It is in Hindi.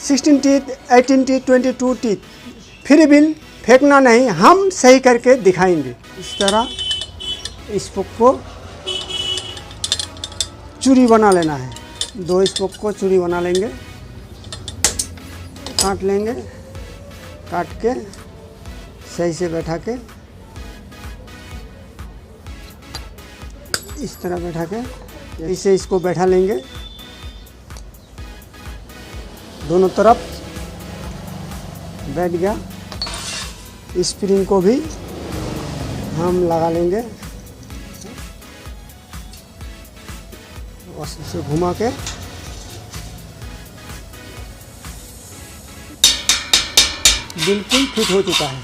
16 टीथ, 18 टीथ, 22 टीथ, फिर भी फेंकना नहीं, हम सही करके दिखाएंगे। इस तरह इस स्पोक को चूड़ी बना लेना है। 2 स्पोक को चूड़ी बना लेंगे, काट लेंगे, काट के सही से बैठा के इस तरह बैठा के इसे इसको बैठा लेंगे। दोनों तरफ बैठ गया। स्प्रिंग को भी हम लगा लेंगे और इसे घुमा के बिल्कुल फिट हो चुका है।